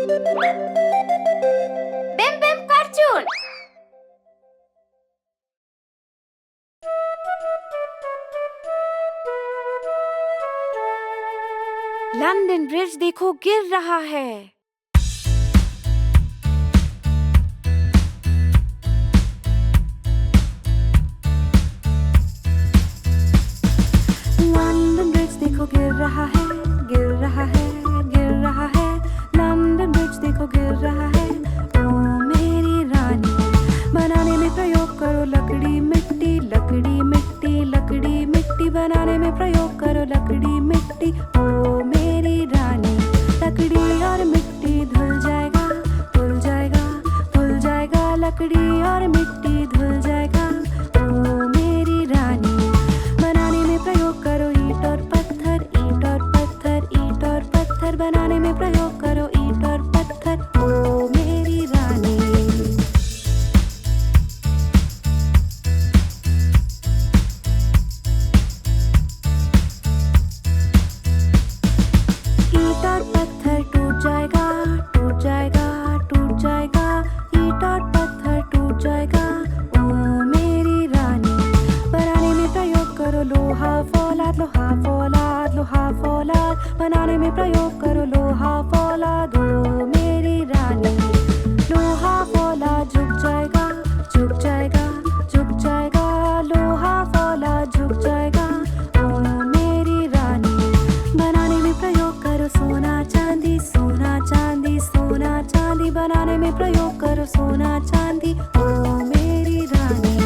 Bim Bim Cartoon. London bridge देखो गिर रहा है। लंदन ब्रिज देखो गिर रहा है, गिर रहा है, गिर रहा है। लंदन ब्रिज देखो गिर रहा है। ओ मेरी रानी, बनाने में प्रयोग करो लकड़ी मिट्टी, लकड़ी मिट्टी, लकड़ी मिट्टी। बनाने में प्रयोग करो लकड़ी मिट्टी। ओ मेरी रानी, लकड़ी और मिट्टी धुल जाएगा, धुल जाएगा, धुल जाएगा। लकड़ी और मिट्टी धुल जाएगा। ओ मेरी रानी, बनाने में प्रयोग करो ईंट और पत्थर, ईंट और पत्थर, ईंट और पत्थर। बनाने में प्रयोग करो ईंट और पत्थर। ओ मेरी रानी। ईंट और पत्थर टूट जाएगा, टूट जाएगा, टूट जाएगा। ईंट और पत्थर टूट जाएगा। ओ मेरी रानी, बनाने में प्रयोग करो लोहा फौलाद, लोहा फौलाद, लोहा फौलाद। बनाने में प्रयोग करो लोहा फौलाद। ओ मेरी रानी, लोहा फौलाद झुक जाएगा, झुक जाएगा, झुक जाएगा। लोहा फौलाद झुक जाएगा। ओ मेरी रानी, बनाने में प्रयोग करो सोना चांदी, सोना चांदी, सोना चांदी। बनाने में प्रयोग करो सोना चांदी। ओ मेरी रानी,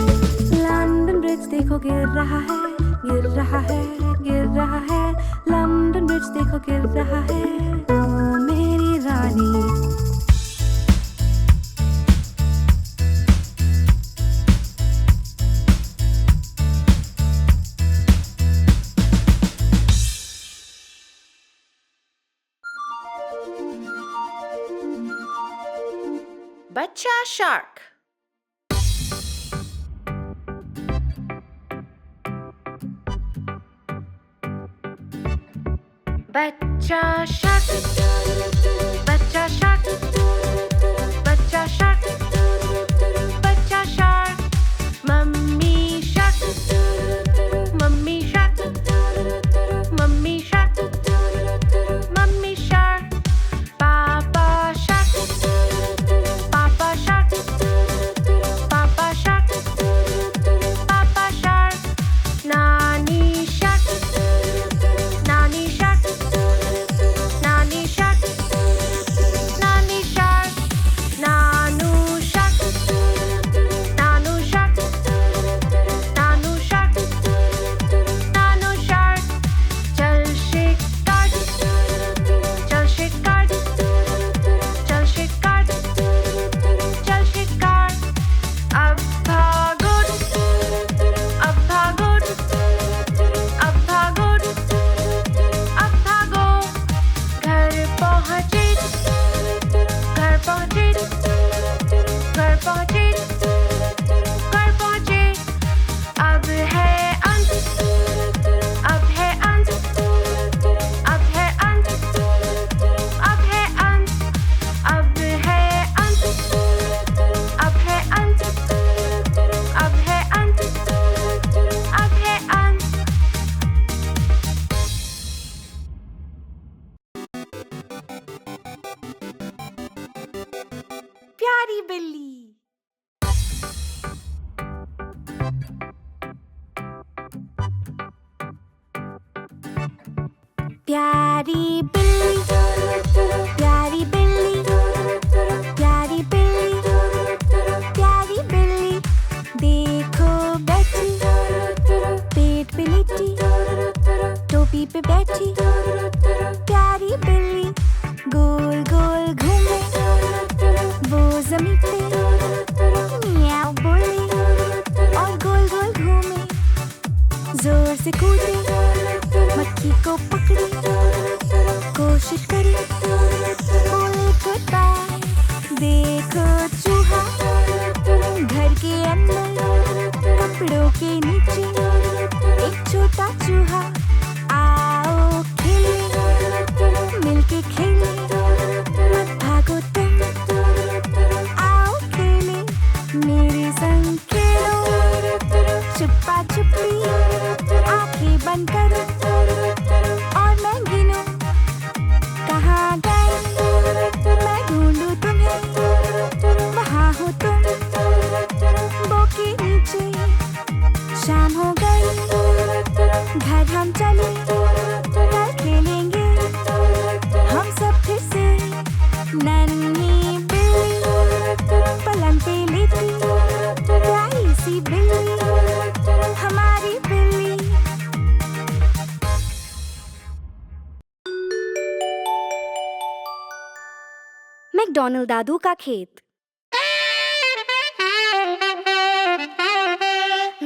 लंदन ब्रिज देखो गिर रहा है, गिर रहा है, गिर रहा है। लंदन ब्रिज देखो गिर रहा है। ओ मेरी रानी। Bacha Shark. Bacha Shark. Bacha Shark. Bacha Shark. Bacha Shark. Mummy Shark. Mummy Shark. Mummy Shark. Mummy Shark. Papa Shark. Papa Shark. Papa Shark. Papa Shark. Nani Shark. Nani Shark. Nani Shark. Nani Shark. Nanu Shark. Nanu Shark. Nanu Shark. Nanu Shark. चल शिकार, चल शिकार, चल शिकार, चल शिकार। अब भागो, अब भागो, अब भागो, अब भागो। घर पहुँचे, घर पहुँचे, घर पहुँचे, घर पहुँचे। अब है अंत, अब है अंत, अब है अंत, अब है अंत, अब है अंत, अब है अंत, अब है अंत, अब है अंत। प्यारी बिल्ली। प्यारी बिल्ली, प्यारी बिल्ली, प्यारी बिल्ली, प्यारी बिल्ली। देखो बैठी, पेट पे लेटी, टोपी पे बैठी। प्यारी बिल्ली गोल गोल घूमे, वो जमीन पे मियाऊ बोले और गोल गोल घूमे। जोर से कूदे, मक्खी को पकड़े, कोशिश करे, बोले गुड बाय। देखो चूहा घर के अंदर, कपड़ों के नीचे एक छोटा चूहा। आओ खेले, मिलके खेले, मत भागो मैकडॉनल्ड दादू का खेत।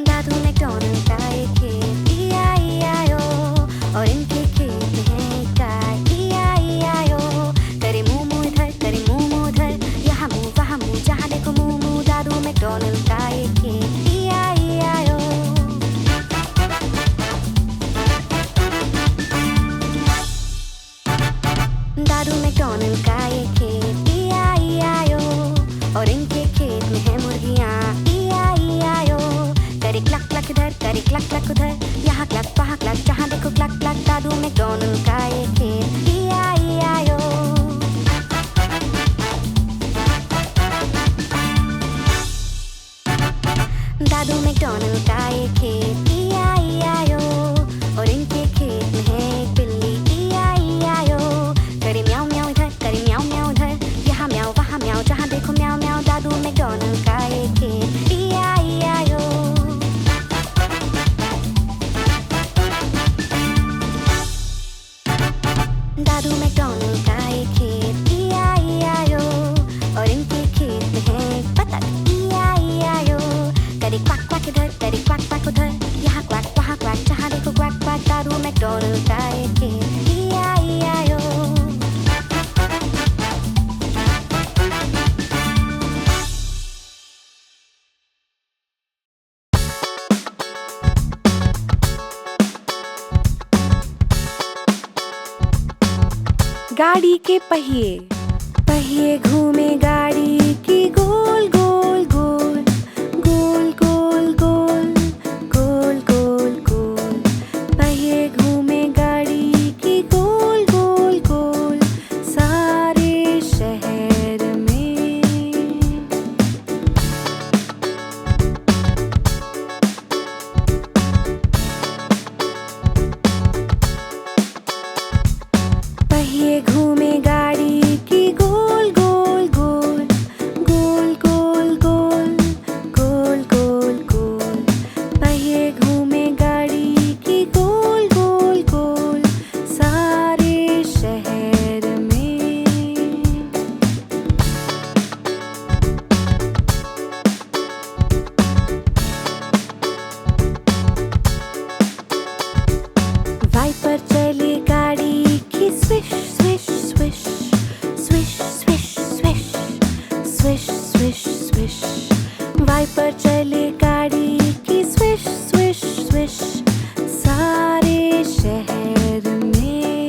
दादू मैकडॉनल्ड का एक खेत, E-I-E-I-O, और इनके खेत में है एक गाय, E-I-E-I-O। करे मुंह मुंह इधर, करे मुंह मुंह उधर, यहाँ मुंह वहाँ मुंह, जहाँ देखो मुंह मुंह। दादू मैकडॉनल्ड का एक खेत, E-I-E-I-O। दादू मैकडॉनल्ड का एक खेत, E-I-E-I-O, और इनके खेत में है मुर्गियाँ, E-I-E-I-O। करे क्लक क्लक इधर, करे क्लक क्लक उधर, यहाँ क्लक वहाँ क्लक, जहाँ देखो क्लक क्लक। दादू मैकडॉनल्ड का एक खेत, E-I-E-I-O। दादू मैकडॉनल्ड का एक खेत, E-I-E-I-O, और इनके खेत में है एक बिल्ली, E-I-E-I-O। करे म्याऊ म्याऊ इधर, करे म्याऊ म्याऊ उधर, यहाँ म्याऊ वहाँ म्याऊ, जहाँ देखो म्याऊ म्याऊ। दादू मैकडॉनल्ड का एक खेत, E-I-E-I-O। दादू मैकडॉनल्ड का एक खेत, E-I-E-I-O, और इनके खेत में है एक बतख, E-I-E-I-O। करे क्वाक क्वाक इधर, करे क्वाक क्वाक उधर, यहाँ क्वाक वहाँ क्वाक, जहाँ देखो क्वाक क्वाक। दादू मैकडॉनल्ड का एक खेत, E-I-E-I-O। गाड़ी के पहिए, पहिए घूमे गाड़ी की गोल गोल गोल, गोल गोल गोल, गोल गोल गोल। पहिए घूमे गाड़ी की गोल गोल गोल, सारे शहर में। पहिए घूमे गाड़ी की गोल गोल गोल, गोल गोल गोल, गोल गोल गोल। पहिए घूमे गाड़ी की गोल गोल गोल, सारे शहर में। वाइपर चले गाड़ी की swish swish swish, swish swish swish, swish swish swish. Wiper चले गाड़ी की स्विश स्विश स्विश, सारे शहर में।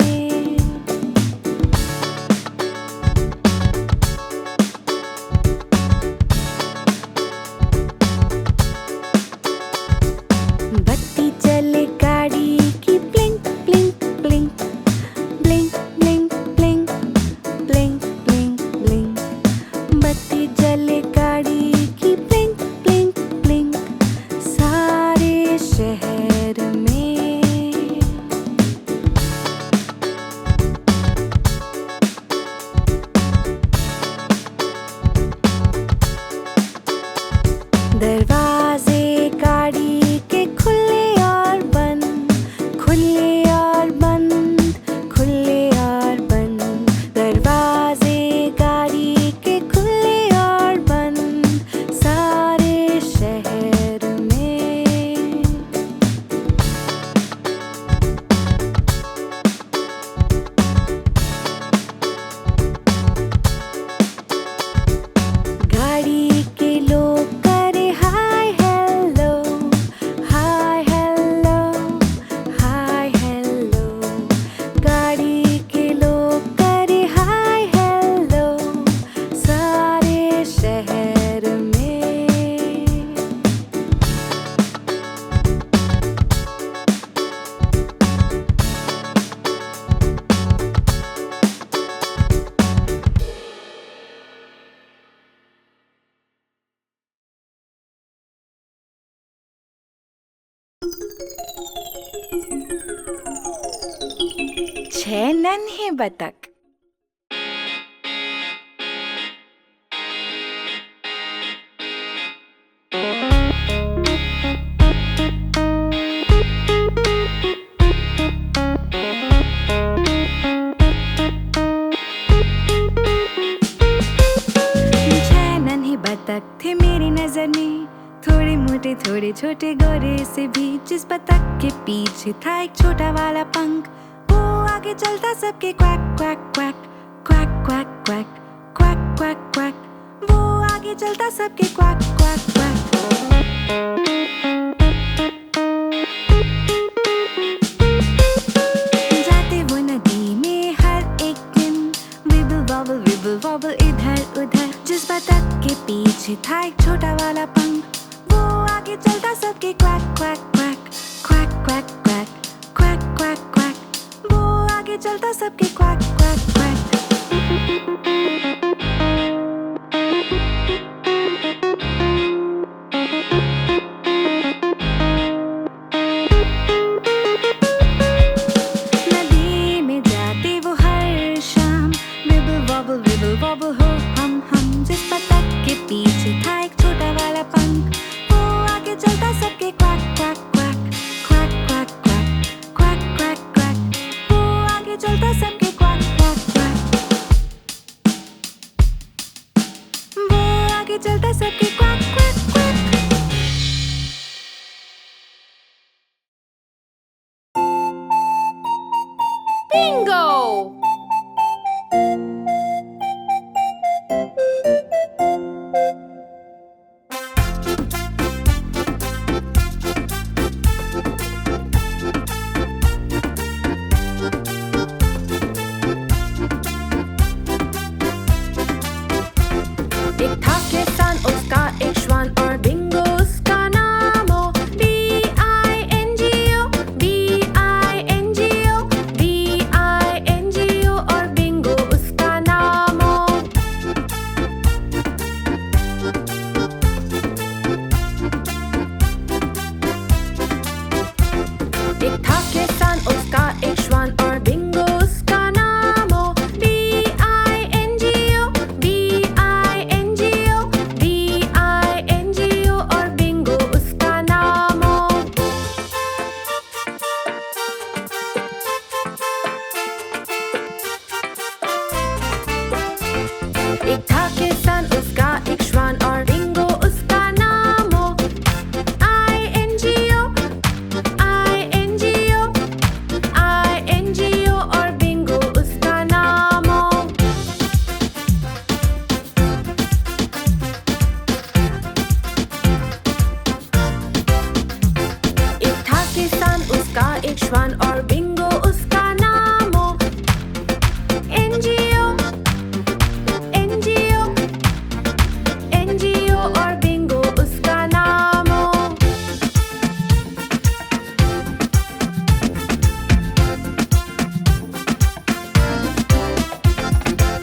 बत्ती चले गाड़ी की blink blink blink, blink blink blink, blink blink blink. बत्ती जले गाड़ी की ब्लिंक ब्लिंक ब्लिंक, सारे शहर में। दरवाजे गाड़ी के खुले और बंद, खुले और बंद, खुले और बंद। दरवाजे गाड़ी के खुले और बंद, सारे शहर में। गाड़ी के लोग करे hi hello, hi hello, hi hello. गाड़ी के लोग करे हाय हेलो, सारे शहर में। छह नन्हे बतख। छोटे गोरे से भी, जिस बतख के पीछे था एक छोटा वाला पंख। वो आगे चलता सबके quack quack quack, quack quack quack, quack quack quack. वो आगे चलता सबके क्वैक क्वैक क्वैक। जाते वो नदी में हर एक दिन, विबल वॉबल इधर उधर। जिस बतख के पीछे था एक छोटा वाला पंख, वो आगे चलता सबके quack quack quack, quack quack quack, quack quack quack. वो आगे चलता सबके क्वैक क्वैक क्वैक। नदी में जाते वो हर शाम, विबल वॉबल हो हम। जिस बतख के पीछे था एक छोटा वाला पंख, वो आगे चलता सबके quack quack quack, quack quack quack, quack quack quack. वो आगे चलता सबके क्वैक क्वैक क्वैक। वो आगे चलता सबके क्वैक क्वैक क्वैक। Bingo! एक था किसान, उसका एक श्वान और बिंगो उसका नाम हो। B-I-N-G-O, B-I-N-G-O, B-I-N-G-O और बिंगो उसका नाम हो। एक था किसान, उसका एक श्वान और बिंगो उसका नाम हो। B-I-N-G-O, B-I-N-G-O, B-I-N-G-O और बिंगो उसका नाम हो। एक था किसान, उसका एक श्वान और बिंगो उसका नाम हो। I-N-G-O, I-N-G-O, I-N-G-O और बिंगो उसका नाम हो। एक था किसान, उसका एक श्वान और बिंगो उसका नाम हो। N-G-O, N-G-O, N-G-O और बिंगो उसका नाम हो।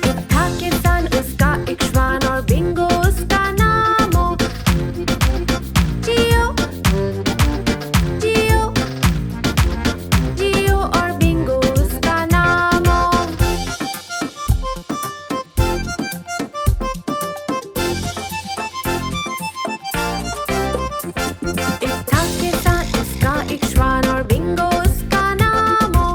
एक था किसान, उसका एक श्वान और बिंगो उसका नाम हो। G-O, G-O, G-O और बिंगो उसका नाम हो। एक था किसान, उसका एक श्वान और बिंगो उसका नाम हो।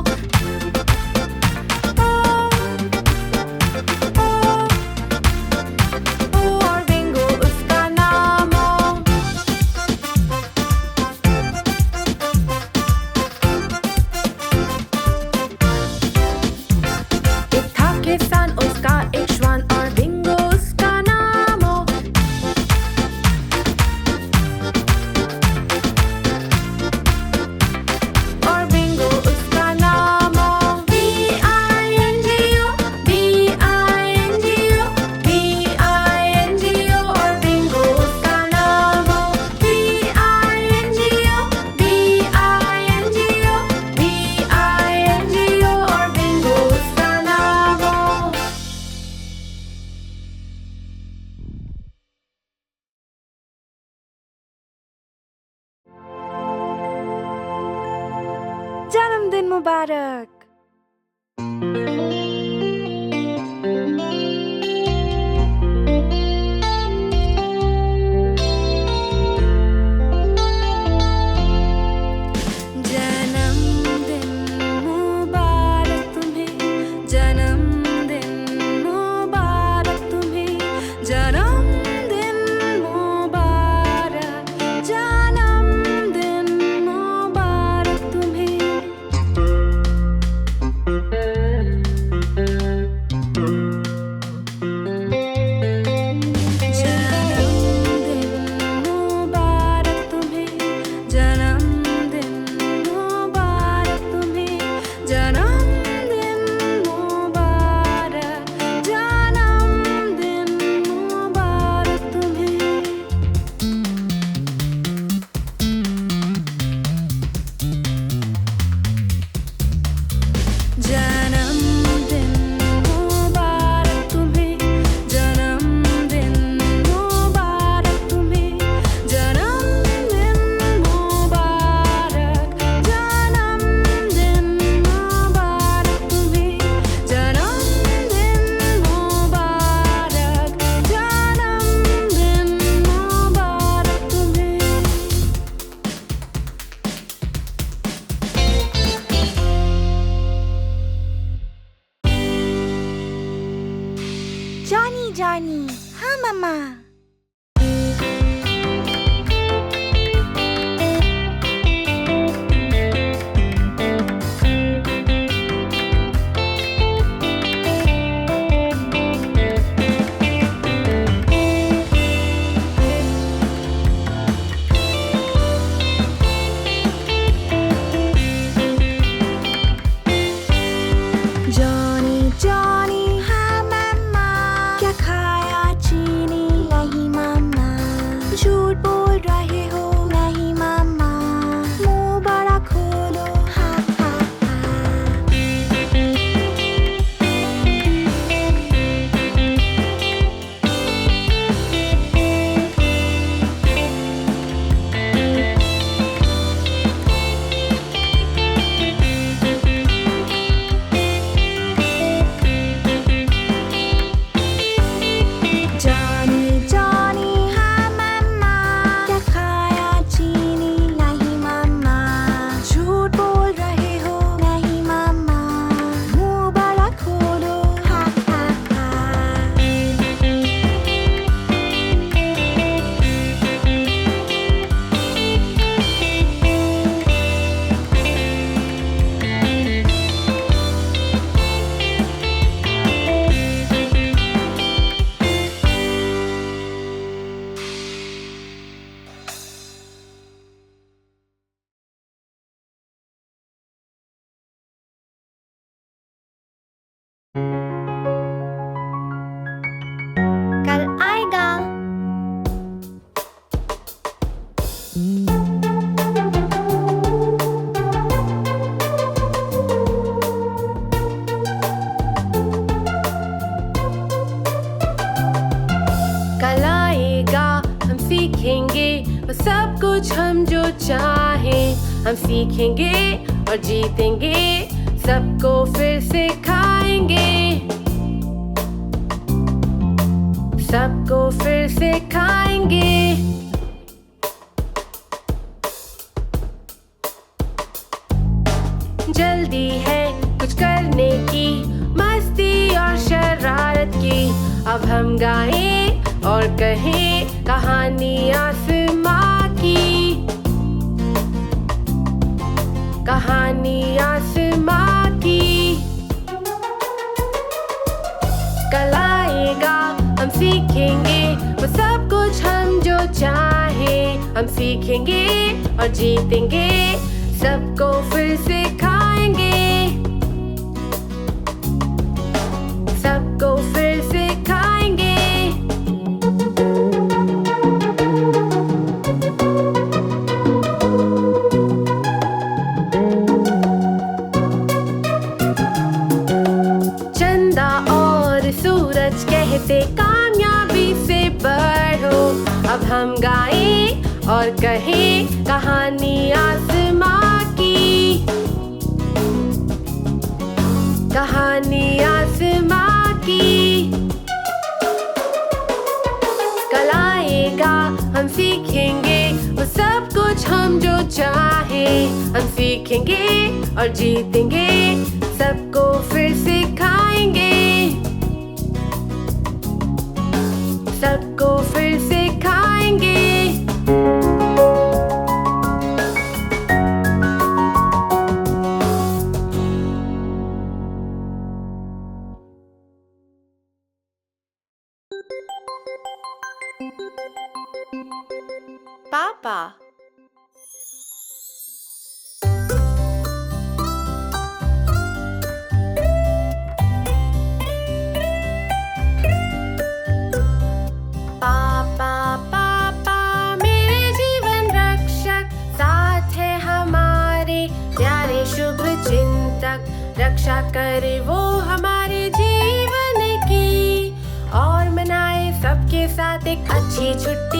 ओ और बिंगो उसका नाम हो। एक था किसान, उसका एक श्वान और बिंगो उसका नाम हो। और बिंगो उसका नाम हो। B-I-N-G-O, B-I-N-G-O, B-I-N-G-O और बिंगो उसका नाम हो। B-I-N-G-O, B-I-N-G-O, B-I-N-G-O और बिंगो उसका नाम हो। जन्मदिन मुबारक। जन्मदिन मुबारक तुम्हें, जन्मदिन मुबारक तुम्हें, जन्मदिन मुबारक, जन्मदिन जॉनी जॉनी। हाँ मम्मा। कल आएगा। कल आएगा, हम सीखेंगे वो सब कुछ हम जो चाहें। हम सीखेंगे और जीतेंगे, सबको फिर सिखाएंगे। सबको फिर सिखाएंगे। जल्दी है कुछ करने की, मस्ती और शरारत की। अब हम गाएं और कहें कहानी आसमां की। कहानी आसमां की। कल आएगा, हम सीखेंगे वो सब कुछ हम जो चाहें। हम सीखेंगे और जीतेंगे, सबको फिर सिखाएंगे। सबको फिर सिखाएंगे। चंदा और सूरज कहते कामयाबी से बढ़ो। अब हम गाएं और कहें कहानी आसमां की। कहानी आसमां की। कल आएगा, हम सीखेंगे वो सब कुछ हम जो चाहें। हम सीखेंगे और जीतेंगे, सबको फिर सिखाएंगे। सबको फिर सिखाएंगे। पापा। पापा पापा मेरे जीवन रक्षक, साथ है हमारे प्यारे शुभ चिंतक। रक्षा करे वो हमारे जीवन की, और मनाए सबके साथ एक अच्छी छुट्टी।